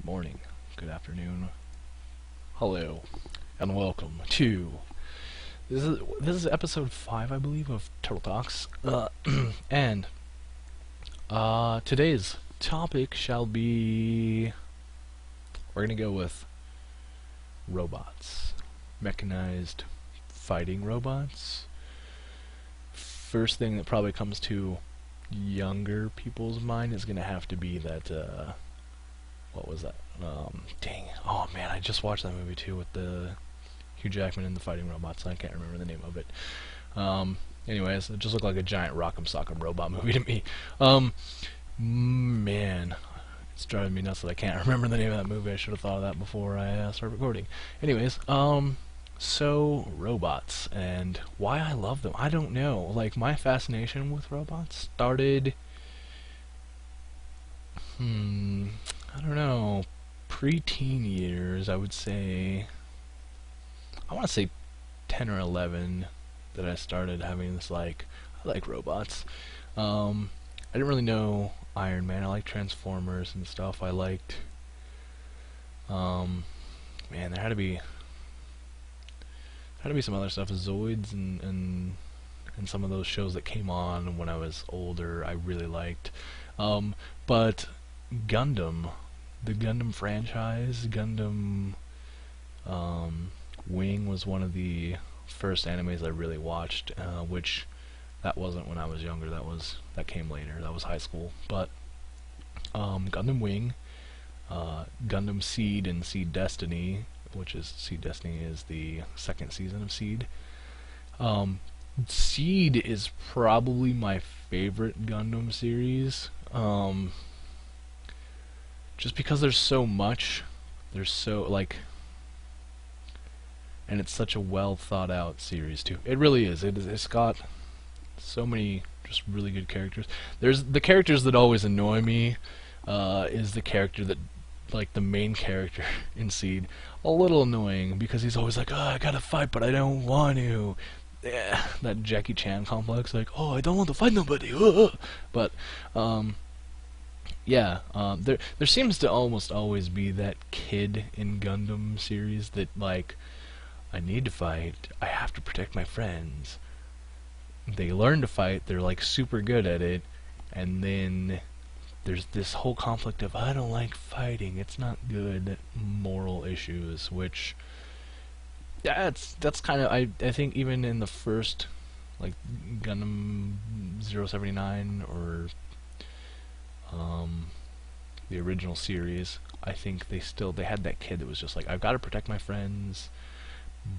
morning, good afternoon, hello, and welcome to this is episode 5, I believe, of Turtle Talks. And today's topic shall be we're gonna go with robots, mechanized fighting robots. First thing that probably comes to younger people's mind is gonna have to be that what was that? Dang. Oh man, I just watched that movie too with the Hugh Jackman and the fighting robots. I can't remember the name of it. Anyways, it just looked like a giant Rock'em Sock'em robot movie to me. Man, it's driving me nuts that I can't remember the name of that movie. I should have thought of that before I started recording. Anyways, so robots and why I love them. I don't know. Like, my fascination with robots started I don't know, pre-teen years, I would say. I want to say 10 or 11 that I started having this, like, I like robots. I didn't really know Iron Man. I liked Transformers and stuff. I liked, man, there had to be some other stuff, Zoids and some of those shows that came on when I was older. I really liked, but Gundam, the Gundam franchise, Gundam Wing was one of the first animes I really watched, which that wasn't when I was younger. That came later. That was high school. But Gundam Wing, Gundam Seed and Seed Destiny, which is Seed Destiny is the second season of Seed. Seed is probably my favorite Gundam series. Just because there's so much, there's so, like, and it's such a well thought out series too. It really is. It's got so many just really good characters. There's the characters that always annoy me. Is the character that, like, the main character in Seed, a little annoying because he's always like, oh, I gotta fight, but I don't want to. Yeah, that Jackie Chan complex, like, oh, I don't want to fight nobody. But yeah, there seems to almost always be that kid in Gundam series that, like, I need to fight, I have to protect my friends. They learn to fight, they're, like, super good at it, and then there's this whole conflict of, I don't like fighting, it's not good, moral issues, which that's kind of, I think even in the first, like, Gundam 079 or the original series, I think they had that kid that was just like, I've got to protect my friends,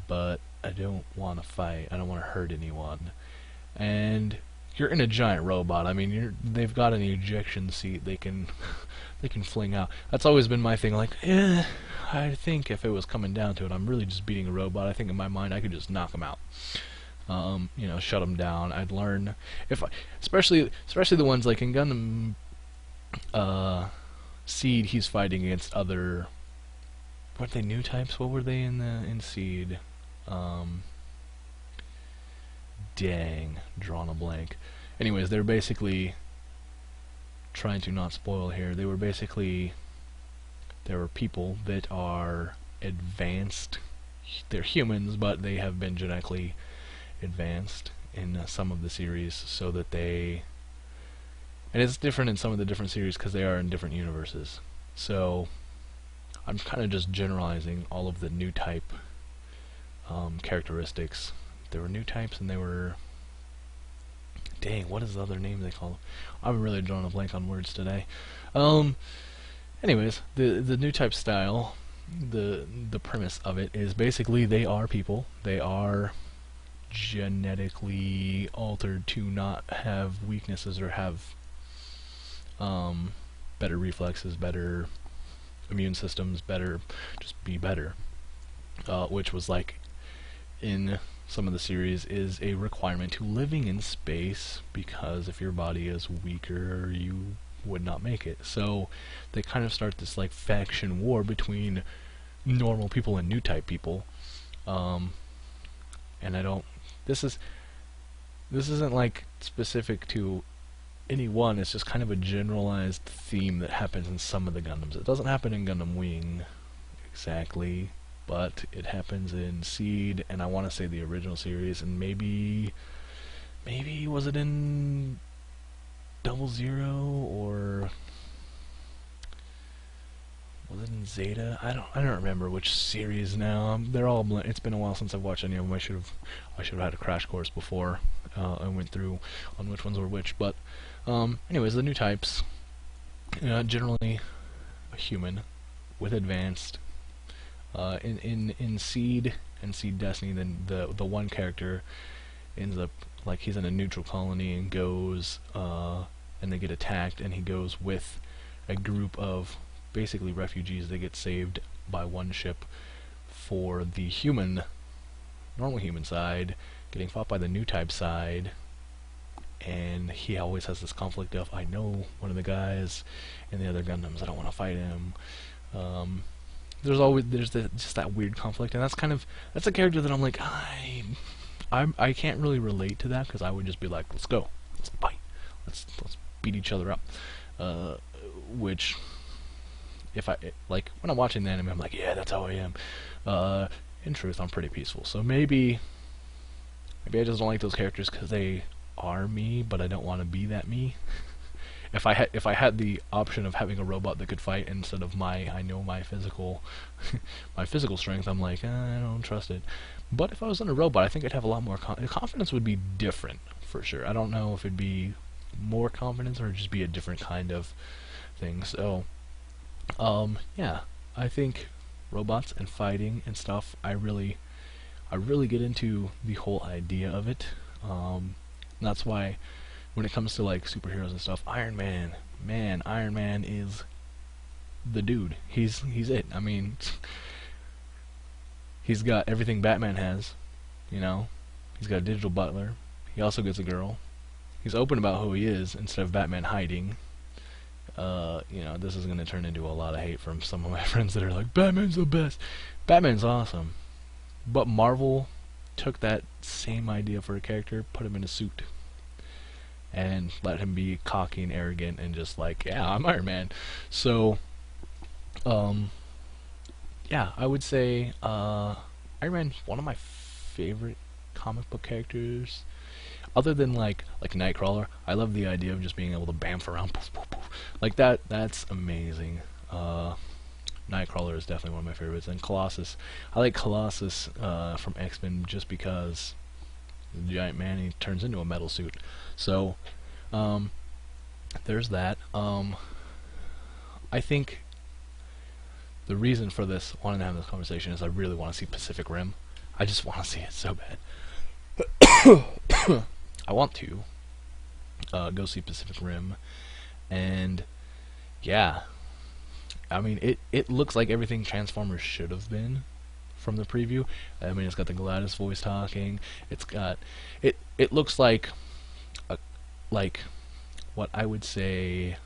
but I don't want to fight. I don't want to hurt anyone. And you're in a giant robot. I mean, they've got an ejection seat they can they can fling out. That's always been my thing. Like, I think if it was coming down to it, I'm really just beating a robot. I think in my mind I could just knock him out. Shut him down. I'd learn especially the ones like in Gundam Seed. He's fighting against other. What are they, new types? What were they in Seed? Dang, drawn a blank. Anyways, they're basically trying to not spoil here. There were people that are advanced. They're humans, but they have been genetically advanced in some of the series, so that and it's different in some of the different series because they are in different universes. So I'm kind of just generalizing all of the new type characteristics. There were new types, and they were, dang, what is the other name they call them? I'm really drawing a blank on words today. Anyways, the new type style, the premise of it is basically they are people. They are genetically altered to not have weaknesses or have better reflexes, better immune systems, just be better. Which was, like, in some of the series is a requirement to living in space, because if your body is weaker, you would not make it. So they kind of start this, like, faction war between normal people and new type people. And this isn't, like, specific to any one. It's just kind of a generalized theme that happens in some of the Gundams. It doesn't happen in Gundam Wing exactly, but it happens in Seed, and I want to say the original series, and maybe was it in Double Zero, or was it in Zeta? I don't remember which series now. They're all it's been a while since I've watched any of them. I should have had a crash course before I went through on which ones were which. But anyways, the new types, generally a human with advanced. In Seed and Seed Destiny, then the one character ends up like he's in a neutral colony and goes and they get attacked, and he goes with a group of basically refugees. They get saved by one ship for the normal human side, getting fought by the new type side, and he always has this conflict of, I know one of the guys in the other Gundams, I don't want to fight him. There's just that weird conflict, and that's a character that I'm like, I can't really relate to that, because I would just be like, let's go, let's fight, let's beat each other up, which if I like when I'm watching the anime, I'm like, yeah, that's how I am. In truth, I'm pretty peaceful. So maybe I just don't like those characters because they are me, but I don't want to be that me. If I had the option of having a robot that could fight instead of my physical my physical strength, I'm like, I don't trust it. But if I was in a robot, I think I'd have a lot more confidence. Would be different for sure. I don't know if it'd be more confidence or just be a different kind of thing. So yeah, I think robots and fighting and stuff, I really get into the whole idea of it. That's why when it comes to like superheroes and stuff, Iron Man is the dude. He's it. I mean, he's got everything Batman has, He's got a digital butler. He also gets a girl. He's open about who he is instead of Batman hiding. This is going to turn into a lot of hate from some of my friends that are like, Batman's the best. Batman's awesome. But Marvel took that same idea for a character, put him in a suit, and let him be cocky and arrogant and just like, yeah, I'm Iron Man. So, yeah, I would say Iron Man's one of my favorite comic book characters. Other than like Nightcrawler, I love the idea of just being able to bamf around, poof, poof, poof. Like that. That's amazing. Nightcrawler is definitely one of my favorites, and Colossus. I like Colossus from X-Men just because the giant man, he turns into a metal suit. So there's that. I think the reason for wanting to have this conversation is I really want to see Pacific Rim. I just want to see it so bad. I want to go see Pacific Rim, and yeah, I mean it looks like everything Transformers should have been from the preview. I mean, it's got the Gladys voice talking. It's got it looks like what I would say.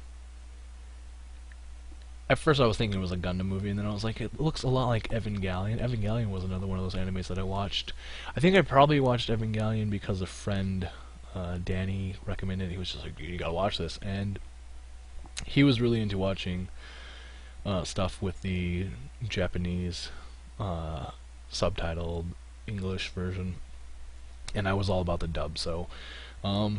At first I was thinking it was a Gundam movie, and then I was like, it looks a lot like Evangelion. Evangelion was another one of those animes that I watched. I think I probably watched Evangelion because a friend, Danny, recommended it. He was just like, you gotta watch this. And he was really into watching stuff with the Japanese subtitled English version, and I was all about the dub. So I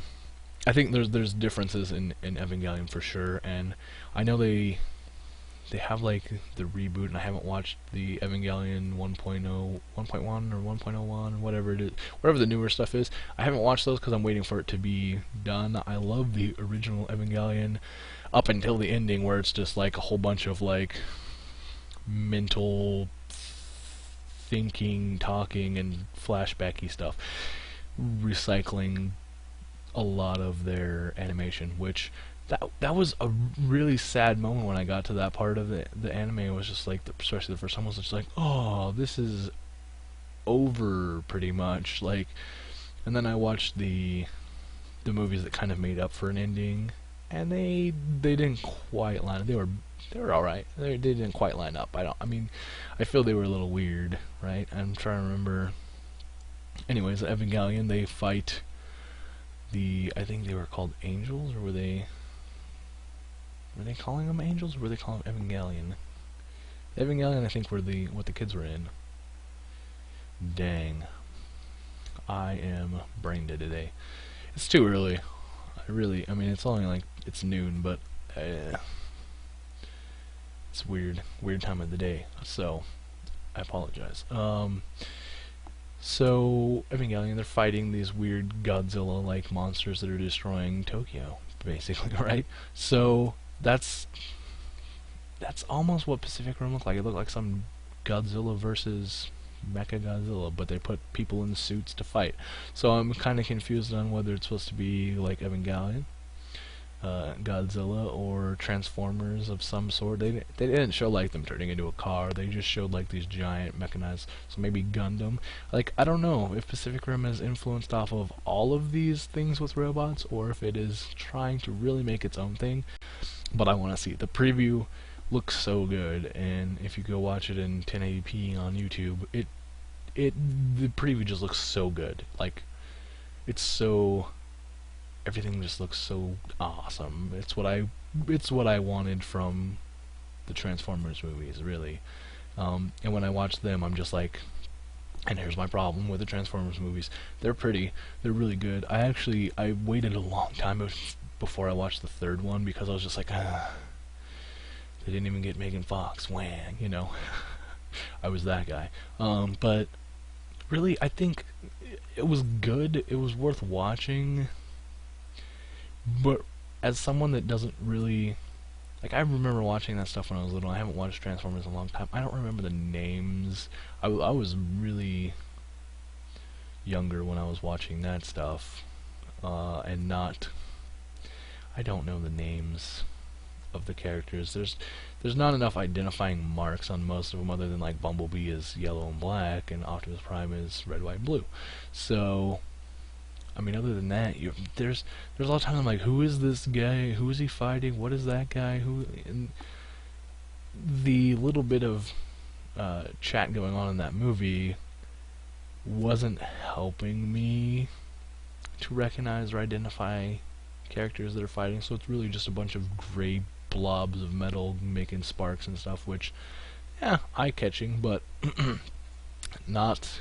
think there's differences in Evangelion for sure, and I know they have like the reboot, and I haven't watched the Evangelion 1.0, 1.1 or 1.01, whatever it is, whatever the newer stuff is. I haven't watched those because I'm waiting for it to be done. I love the original Evangelion up until the ending, where it's just like a whole bunch of like mental thinking, talking, and flashbacky stuff, recycling a lot of their animation, which that was a really sad moment when I got to that part of the anime. It was just like, especially the first time, I was just like, oh, this is over pretty much. Like, and then I watched the movies that kind of made up for an ending, and they didn't quite line up. They were all right. They didn't quite line up. I feel they were a little weird, right? I'm trying to remember. Anyways, Evangelion, they fight I think they were called Angels, or were they calling them Angels, or were they calling them Evangelion? Evangelion, I think, were what the kids were in. Dang. I am brain dead today. It's too early. I mean, it's only like, it's noon, but it's weird time of the day, so I apologize. So, Evangelion, they're fighting these weird Godzilla-like monsters that are destroying Tokyo, basically, right? So, that's almost what Pacific Rim looked like. It looked like some Godzilla versus Mecha Godzilla, but they put people in suits to fight. So I'm kind of confused on whether it's supposed to be like Evangelion, Godzilla, or Transformers of some sort. They didn't show like them turning into a car. They just showed like these giant mechanized. So maybe Gundam. Like, I don't know if Pacific Rim is influenced off of all of these things with robots, or if it is trying to really make its own thing. But I want to see it. The preview looks so good, and if you go watch it in 1080p on YouTube, the preview just looks so good. Like, everything just looks so awesome. It's what I wanted from the Transformers movies, really. And when I watch them, I'm just like, and here's my problem with the Transformers movies. They're pretty, they're really good. I waited a long time before I watched the third one, because I was just like, they didn't even get Megan Fox, whang, you know. I was that guy. But really, I think it was good. It was worth watching. But as someone that doesn't really, like, I remember watching that stuff when I was little. I haven't watched Transformers in a long time. I don't remember the names. I was really younger when I was watching that stuff, and not. I don't know the names of the characters. There's not enough identifying marks on most of them, other than like Bumblebee is yellow and black and Optimus Prime is red, white, and blue. So, I mean, other than that, there's a lot of times I'm like, who is this guy? Who is he fighting? What is that guy? Who? And the little bit of chat going on in that movie wasn't helping me to recognize or identify characters that are fighting. So it's really just a bunch of gray blobs of metal making sparks and stuff, which, yeah, eye-catching, but not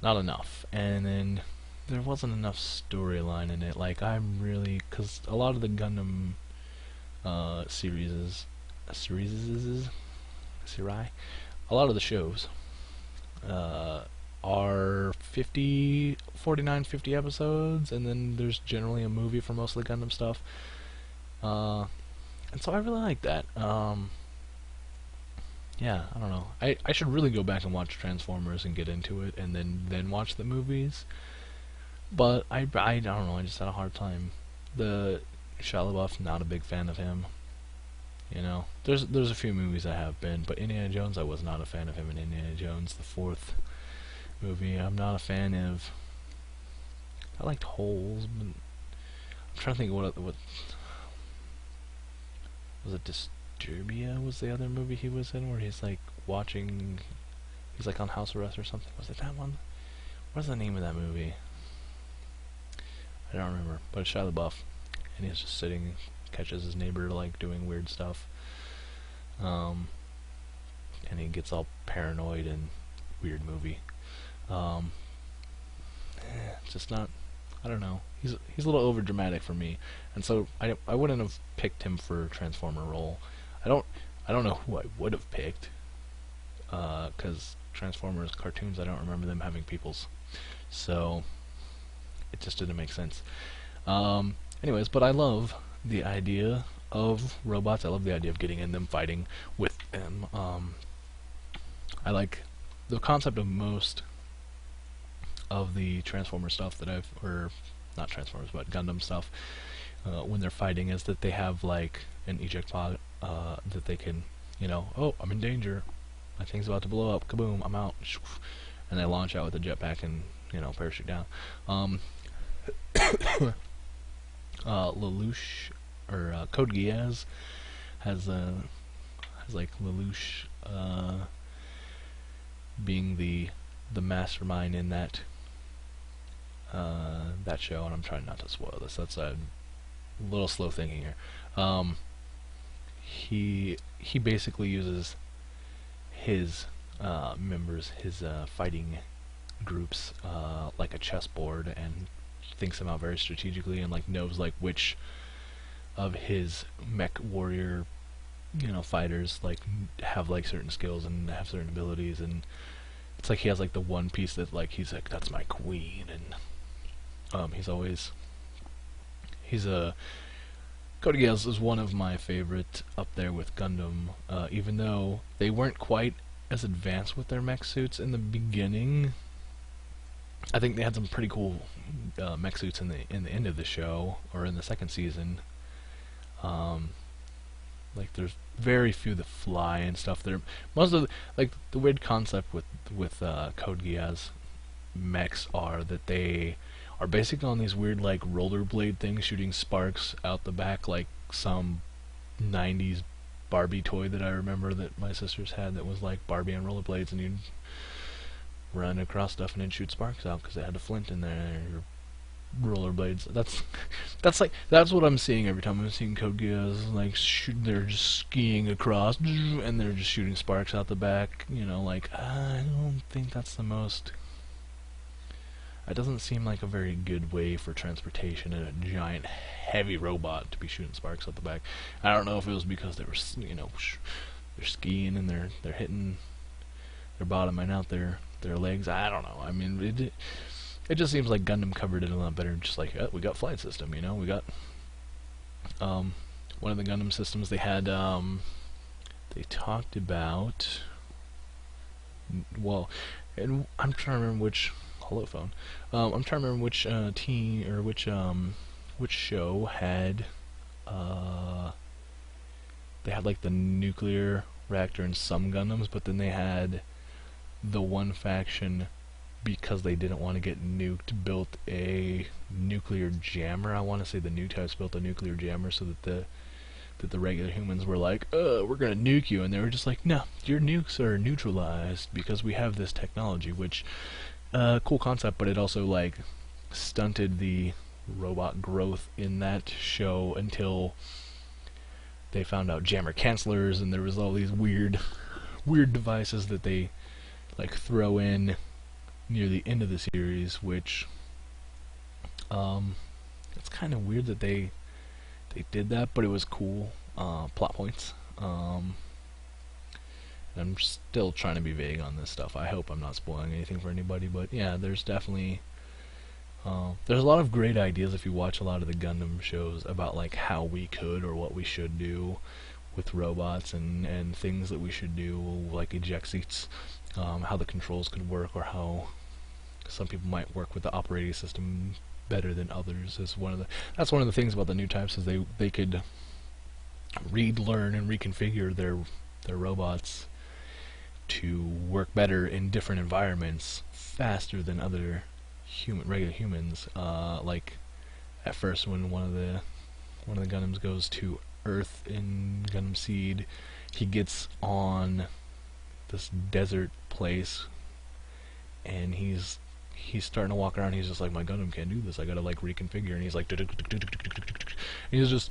enough. And then there wasn't enough storyline in it. Like, because a lot of the Gundam series, a lot of the shows are 49, 50 episodes, and then there's generally a movie for most of the Gundam stuff. And so I really like that. Yeah, I don't know. I should really go back and watch Transformers and get into it, and then watch the movies. But I don't know. I just had a hard time. The Shia LaBeouf, not a big fan of him. You know, there's a few movies I have been, but Indiana Jones, I was not a fan of him in Indiana Jones, the fourth movie. I'm not a fan of. I liked Holes, but I'm trying to think what was it. Disturbia was the other movie he was in, where he's like watching. He's like on house arrest or something. Was it that one? What's the name of that movie? I don't remember, but it's Shia LaBeouf, and he's just sitting, catches his neighbor like doing weird stuff, and he gets all paranoid and weird movie. It's just not. I don't know. He's a little over dramatic for me, and so I wouldn't have picked him for a Transformer role. I don't know who I would have picked, because Transformers cartoons, I don't remember them having peoples, so it just didn't make sense. Anyways, but I love the idea of robots. I love the idea of getting in them, fighting with them. I like the concept of most of the Transformer stuff that or not Transformers, but Gundam stuff, when they're fighting, is that they have like an eject pod that they can, oh, I'm in danger, my thing's about to blow up, kaboom, I'm out, and they launch out with a jetpack and parachute down. Lelouch or Code Geass has like Lelouch being the mastermind in that that show, and I'm trying not to spoil this. That's a little slow thinking here. Um, he basically uses his members, his fighting groups, like a chessboard, and thinks them out very strategically, and like knows like which of his mech warrior, fighters like have like certain skills and have certain abilities, and it's like he has like the one piece that like he's like, that's my queen, and he's a Code Geass is one of my favorite up there with Gundam, even though they weren't quite as advanced with their mech suits in the beginning. I think they had some pretty cool mech suits in the end of the show, or in the second season. Um, like there's very few that fly and stuff. There, most of like the weird concept with Code Geass mechs are that they are basically on these weird like rollerblade things shooting sparks out the back, like some 90s Barbie toy that I remember that my sisters had that was like Barbie on rollerblades, and you'd run across stuff and then shoot sparks out because it had a flint in there. Rollerblades. That's what I'm seeing every time I'm seeing Code Geass. Like they're just skiing across and they're just shooting sparks out the back. Like I don't think that's the most. It doesn't seem like a very good way for transportation in a giant, heavy robot to be shooting sparks out the back. I don't know if it was because they were, they're skiing and they're hitting their bottom and out their legs. I don't know. I mean, it just seems like Gundam covered it a lot better. Just like we got flight system, we got one of the Gundam systems they had. They talked about, well, and I'm trying to remember which. Hello phone. I'm trying to remember which team or which show had they had like the nuclear reactor in some Gundams, but then they had the one faction, because they didn't want to get nuked, built a nuclear jammer. I want to say the new types built a nuclear jammer so that the regular humans were like, we're gonna nuke you, and they were just like, no, your nukes are neutralized because we have this technology, which cool concept, but it also like stunted the robot growth in that show until they found out jammer cancelers, and there was all these weird devices that they like throw in near the end of the series, which it's kind of weird that they did that, but it was cool plot points. I'm still trying to be vague on this stuff. I hope I'm not spoiling anything for anybody, but yeah, there's definitely there's a lot of great ideas if you watch a lot of the Gundam shows about like how we could or what we should do with robots and things that we should do, like eject seats, how the controls could work, or how some people might work with the operating system better than others. That's one of the things about the new types, is they could read, learn, and reconfigure their robots to work better in different environments faster than other regular humans. Like at first, when one of the Gundams goes to Earth in Gundam Seed, he gets on this desert place, and he's starting to walk around. He's just like, my Gundam can't do this. I gotta like reconfigure, and he's like, he's just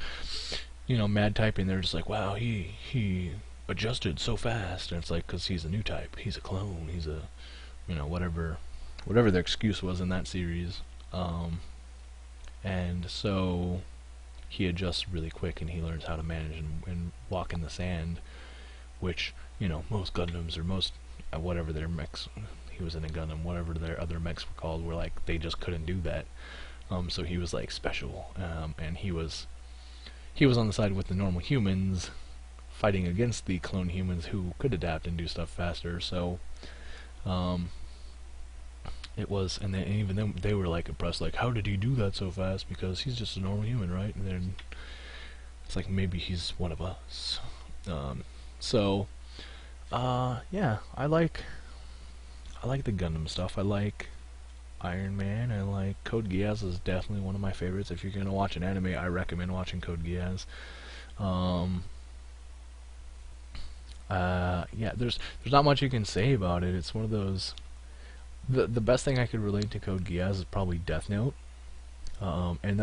mad typing. They're just like, wow, he adjusted so fast, and it's like, because he's a new type, he's a clone, he's a whatever their excuse was in that series, and so he adjusts really quick, and he learns how to manage and walk in the sand, which most Gundams, or most whatever their mechs, he was in a Gundam, whatever their other mechs were called, were like, they just couldn't do that. So he was like special, and he was on the side with the normal humans, fighting against the clone humans who could adapt and do stuff faster. So it was, and then even then they were like impressed, like, how did he do that so fast? Because he's just a normal human, right? And then it's like, maybe he's one of us. Yeah, I like the Gundam stuff. I like Iron Man. I like Code Geass is definitely one of my favorites. If you're gonna watch an anime, I recommend watching Code Geass. Yeah, there's not much you can say about it. It's one of those the best thing I could relate to Code Geass is probably Death Note. And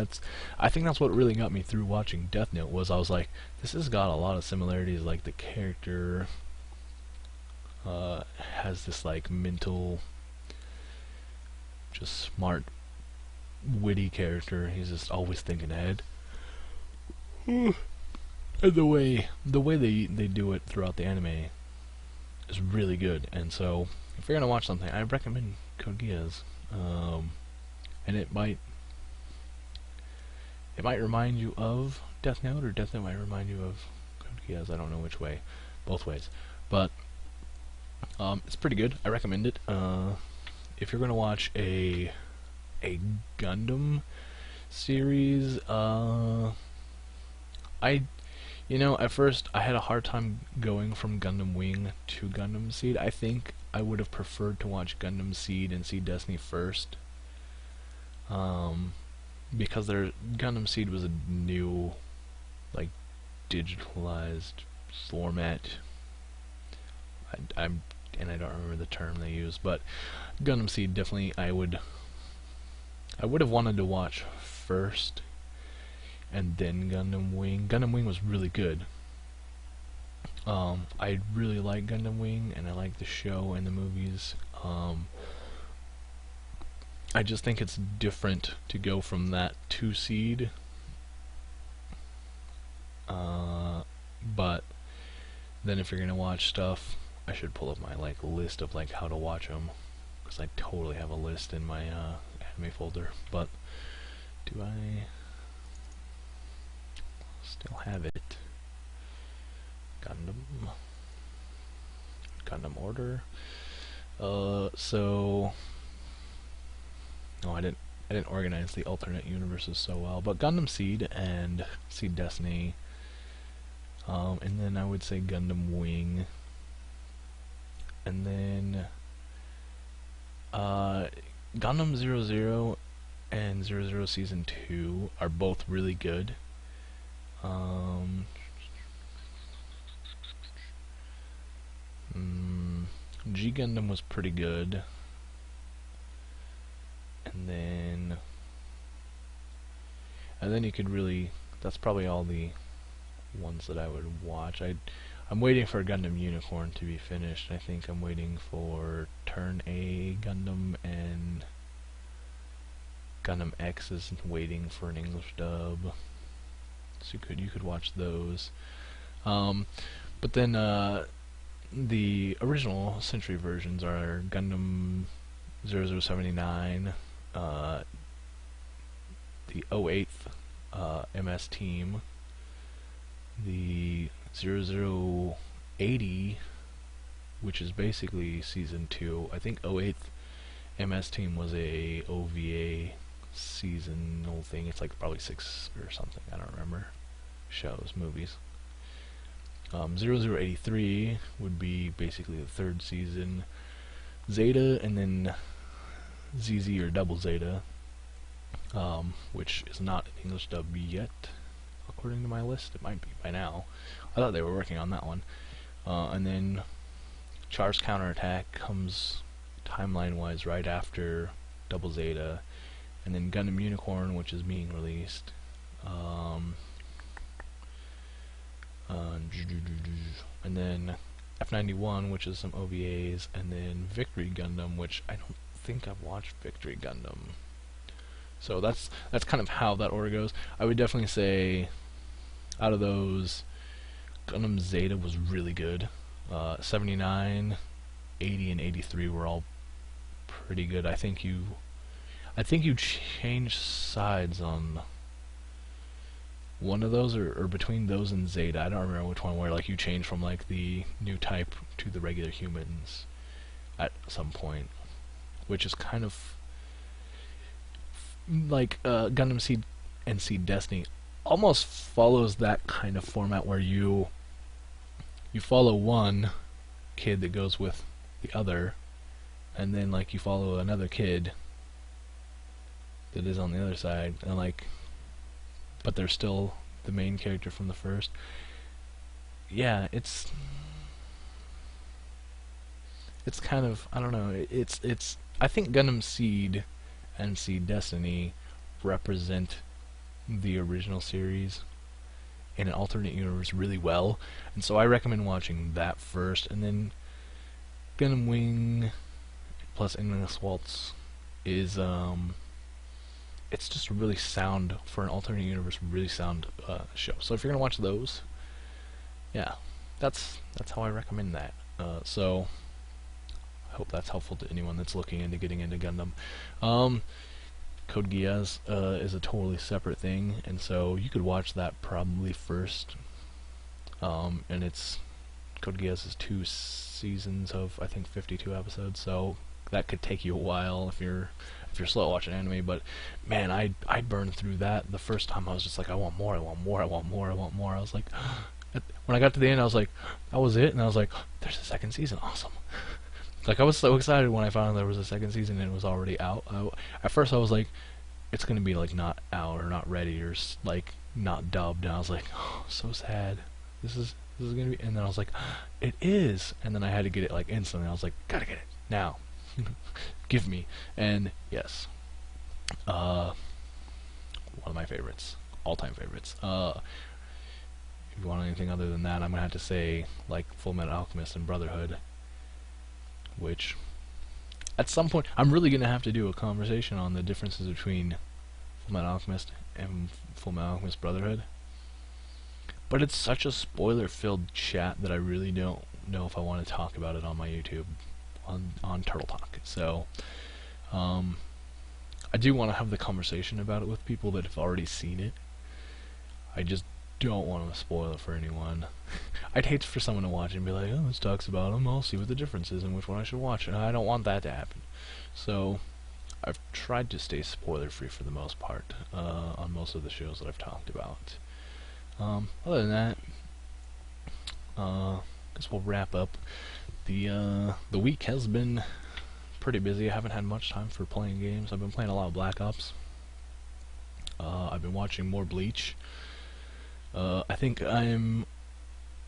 I think that's what really got me through watching Death Note was I was like, this has got a lot of similarities. Like the character has this like mental, just smart, witty character. He's just always thinking ahead. And the way they do it throughout the anime is really good. And so if you're gonna watch something, I recommend Code Geass. And it might remind you of Death Note, or Death Note might remind you of Code Geass. I don't know which way, both ways, but it's pretty good. I recommend it. If you're gonna watch a Gundam series, at first I had a hard time going from Gundam Wing to Gundam Seed. I think I would have preferred to watch Gundam Seed and Seed Destiny first. Because their Gundam Seed was a new, like, digitalized format. I don't remember the term they used, but Gundam Seed definitely I would have wanted to watch first, and then Gundam Wing. Gundam Wing was really good. I really like Gundam Wing, and I like the show and the movies. I just think it's different to go from that to Seed. But then if you're gonna watch stuff, I should pull up my list of how to watch them, because I totally have a list in my anime folder. But do I still have it? Gundam Order. So. No, I didn't organize the alternate universes so well, but Gundam Seed and Seed Destiny, and then I would say Gundam Wing, and then Gundam 00 and 00 Season 2 are both really good. G Gundam was pretty good. And then you could really, that's probably all the ones that I would watch. I'm waiting for Gundam Unicorn to be finished. I think I'm waiting for Turn A Gundam, and Gundam X is waiting for an English dub. So you could watch those. But then the original Century versions are Gundam 0079, the 08th MS team, the 0080, which is basically Season 2. I think 08th MS team was a OVA seasonal thing. It's probably 6 or something. I don't remember. Shows, movies. 0083 would be basically the 3rd season. Zeta, and then ZZ or Double Zeta, which is not an English dub yet, according to my list. It might be by now. I thought they were working on that one. And then Char's Counterattack comes timeline-wise right after Double Zeta, and then Gundam Unicorn, which is being released. And then F91, which is some OVAs, and then Victory Gundam, which I don't think I've watched Victory Gundam. So that's kind of how that order goes. I would definitely say, out of those, Gundam Zeta was really good. 79, 80, and 83 were all pretty good. I think you changed sides on one of those, or between those and Zeta. I don't remember which one, where you change from the new type to the regular humans at some point, which is kind of Gundam Seed and Seed Destiny almost follows that kind of format where you follow one kid that goes with the other, and then you follow another kid that is on the other side, and but they're still the main character from the first. Yeah, it's kind of, I don't know, it's I think Gundam Seed and Seed Destiny represent the original series in an alternate universe really well, and so I recommend watching that first, and then Gundam Wing plus Endless Waltz is it's just a really sound, for an alternate universe, really sound show. So if you're gonna watch those, yeah, that's how I recommend that. So I hope that's helpful to anyone that's looking into getting into Gundam. Code Geass is a totally separate thing, and so you could watch that probably first. And it's Code Geass is 2 seasons of, I think, 52 episodes, so that could take you a while if you're slow at watching anime. But man, I burned through that the first time. I was just like, I want more, I want more, I want more, I want more. I was like, when I got to the end, I was like, that was it, and I was like, there's a second season, awesome. Like, I was so excited when I found out there was a second season and it was already out. At first I was like, it's gonna be like not out or not ready or like not dubbed, and I was like, oh, so sad. This is gonna be, and then I was like, it is, and then I had to get it like instantly. I was like, gotta get it now, give me. And yes, one of my favorites, all-time favorites. If you want anything other than that, I'm gonna have to say like Full Metal Alchemist and Brotherhood, which at some point I'm really gonna have to do a conversation on the differences between Full Metal Alchemist and Full Metal Alchemist Brotherhood. But it's such a spoiler-filled chat that I really don't know if I want to talk about it on my YouTube, on Turtle Talk. So, I do want to have the conversation about it with people that have already seen it. I just don't want to spoil it for anyone. I'd hate for someone to watch it and be like, oh, this talks about them, I'll see what the difference is and which one I should watch, and I don't want that to happen. So, I've tried to stay spoiler-free for the most part, on most of the shows that I've talked about. Other than that, guess we'll wrap up. The week has been pretty busy. I haven't had much time for playing games. I've been playing a lot of Black Ops. I've been watching more Bleach. I think I'm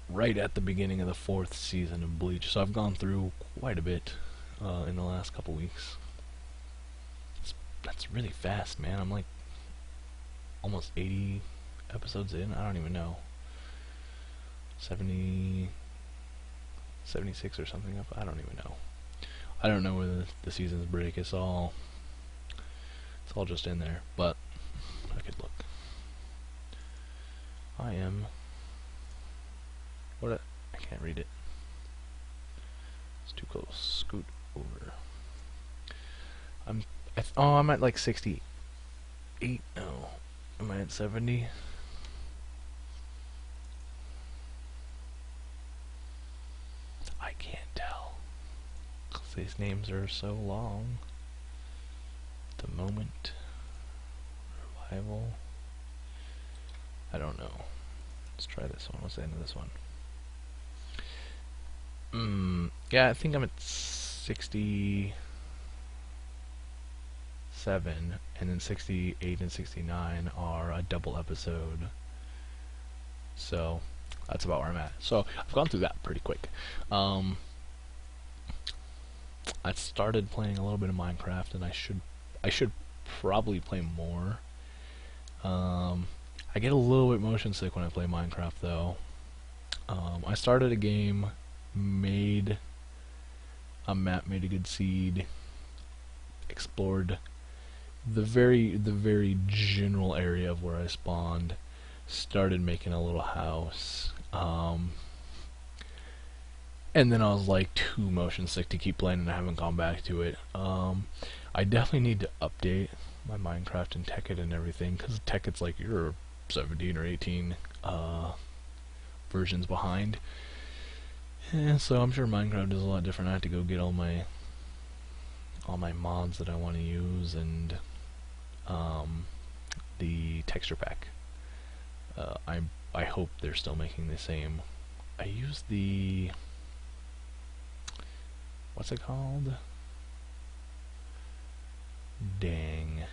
right at the beginning of the 4th season of Bleach, so I've gone through quite a bit in the last couple weeks. That's really fast, man. I'm like almost 80 episodes in. I don't even know. 70, 76 or something up. I don't even know. I don't know where the seasons break. It's all just in there. But I could look. I am. I can't read it. It's too close. Scoot over. I'm at like 68. No. Am I at 70? I can't tell. 'Cause these names are so long. The Moment. Revival. I don't know. Let's try this one. What's the end of this one? Yeah, I think I'm at 67, and then 68 and 69 are a double episode. So that's about where I'm at. So I've gone through that pretty quick. I started playing a little bit of Minecraft, and I should probably play more. I get a little bit motion sick when I play Minecraft, though. I started a game, made a map, made a good seed, explored the very general area of where I spawned, started making a little house, and then I was like too motion sick to keep playing, and I haven't gone back to it. I definitely need to update my Minecraft and Tekkit and everything, because Tekkit's like, you're 17 or 18 versions behind. Yeah, so I'm sure Minecraft is a lot different. I have to go get all my mods that I want to use, and the texture pack. I hope they're still making the same. I use the, what's it called? Dang.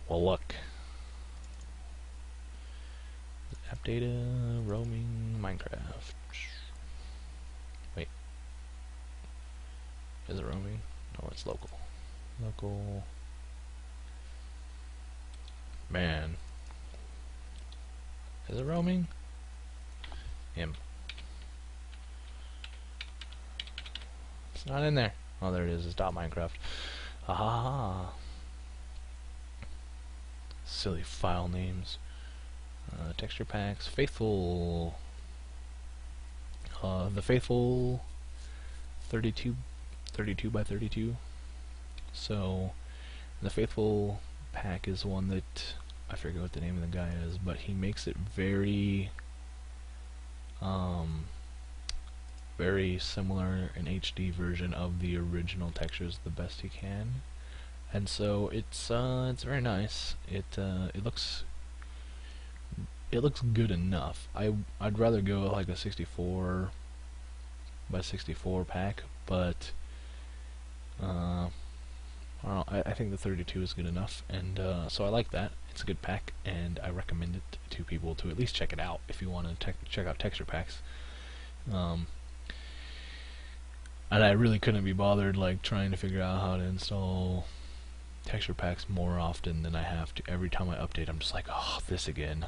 Well, look. App data, roaming, Minecraft. Wait. Is it roaming? No, it's local. Local. Man. Is it roaming? Him. It's not in there. Oh, there it is. It's .minecraft. Aha. Silly file names. Texture packs. Faithful. The Faithful 32 by 32. So the Faithful pack is one that I forget what the name of the guy is, but he makes it very very similar an HD version of the original textures the best he can. And so it's very nice. It looks good enough. I'd rather go like a 64 by 64 pack, but I don't know. I think the 32 is good enough, and so I like that. It's a good pack, and I recommend it to people to at least check it out if you want to check out texture packs. And I really couldn't be bothered like trying to figure out how to install texture packs more often than I have to. Every time I update, I'm just like, oh, this again.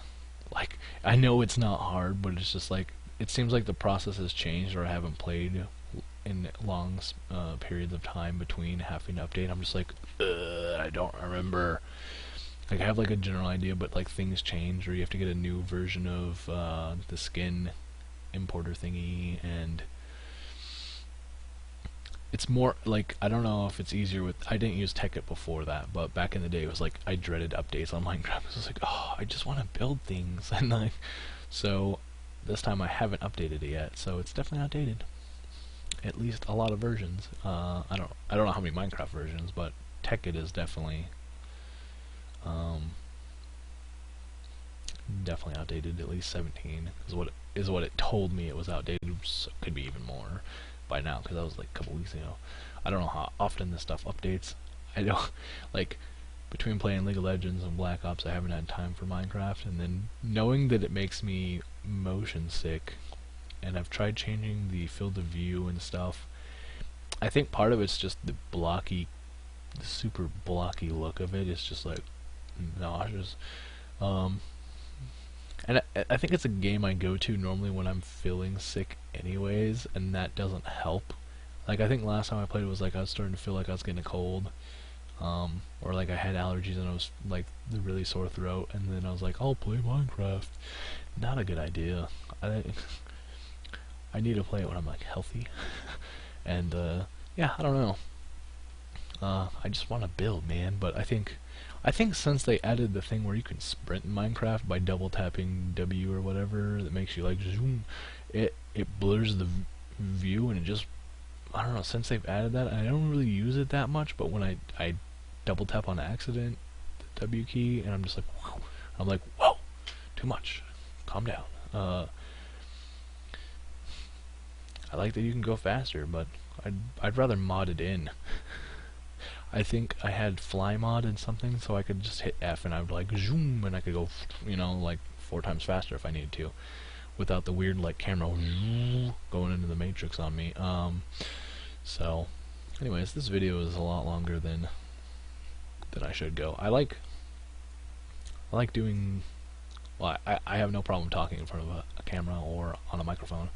Like, I know it's not hard, but it's just like, it seems like the process has changed, or I haven't played in long periods of time between having to update. I'm just like, I don't remember. Like, I have like a general idea, but like things change, or you have to get a new version of the skin importer thingy, and it's more like, I don't know if it's easier with, I didn't use Tekkit before that, but back in the day it was like I dreaded updates on Minecraft. It was like, oh, I just want to build things, and like, so this time I haven't updated it yet, so it's definitely outdated. At least a lot of versions. I don't know how many Minecraft versions, but Tekkit is definitely definitely outdated. At least 17 is what it told me it was outdated. So it could be even more by now, because that was like a couple weeks ago. I don't know how often this stuff updates. I don't like, between playing League of Legends and Black Ops, I haven't had time for Minecraft, and then knowing that it makes me motion sick, and I've tried changing the field of view and stuff. I think part of it's just the super blocky look of it is just like nauseous. And I think it's a game I go to normally when I'm feeling sick anyways, and that doesn't help. Like, I think last time I played it was like I was starting to feel like I was getting a cold, or like I had allergies and I was like the really sore throat, and then I was like, I'll play Minecraft. Not a good idea. I need to play it when I'm like healthy. And yeah, I don't know. I just want to build, man. But I think since they added the thing where you can sprint in Minecraft by double tapping W or whatever, that makes you like zoom, it blurs the view, and it just, I don't know. Since they've added that, I don't really use it that much. But when I double tap on accident, the W key, and I'm just like, whoa, I'm like, whoa, too much. Calm down. I like that you can go faster, but I'd rather mod it in. I think I had fly mod and something, so I could just hit F and I would like zoom, and I could go, you know, like 4 times faster if I needed to, without the weird like camera going into the matrix on me. So, anyways, this video is a lot longer than I should go. I like doing. Well, I have no problem talking in front of a camera or on a microphone.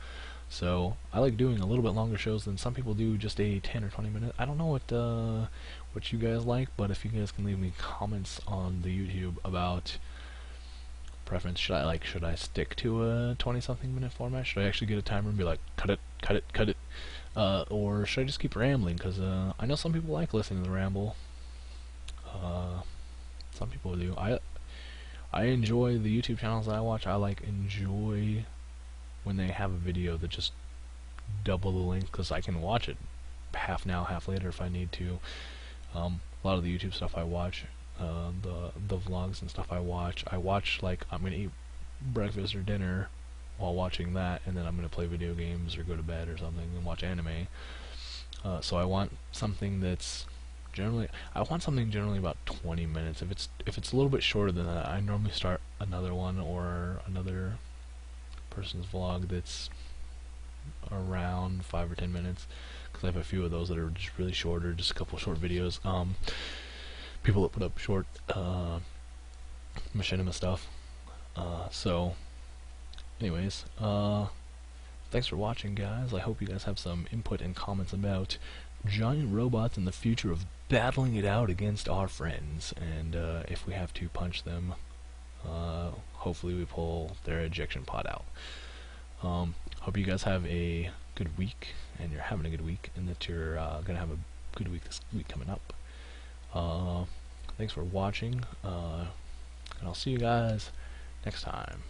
So I like doing a little bit longer shows than some people do, just a 10 or 20 minute. I don't know what you guys like, but if you guys can leave me comments on the YouTube about preference, should I stick to a 20-something minute format? Should I actually get a timer and be like, cut it, or should I just keep rambling? Because I know some people like listening to the ramble. Some people do. I enjoy the YouTube channels that I watch. I enjoy when they have a video that just double the length, because I can watch it half now, half later if I need to. A lot of the YouTube stuff I watch, the vlogs and stuff I watch like I'm gonna eat breakfast or dinner while watching that, and then I'm gonna play video games or go to bed or something and watch anime. So I want something that's generally about 20 minutes. If it's a little bit shorter than that, I normally start another one or another person's vlog that's around 5 or 10 minutes, because I have a few of those that are just really short, or just a couple short videos. People that put up short machinima stuff. So, anyways, thanks for watching, guys. I hope you guys have some input and comments about giant robots and the future of battling it out against our friends, and if we have to punch them, hopefully we pull their ejection pod out. Hope you guys have a good week, and you're having a good week, and that you're gonna have a good week this week coming up. Thanks for watching, and I'll see you guys next time.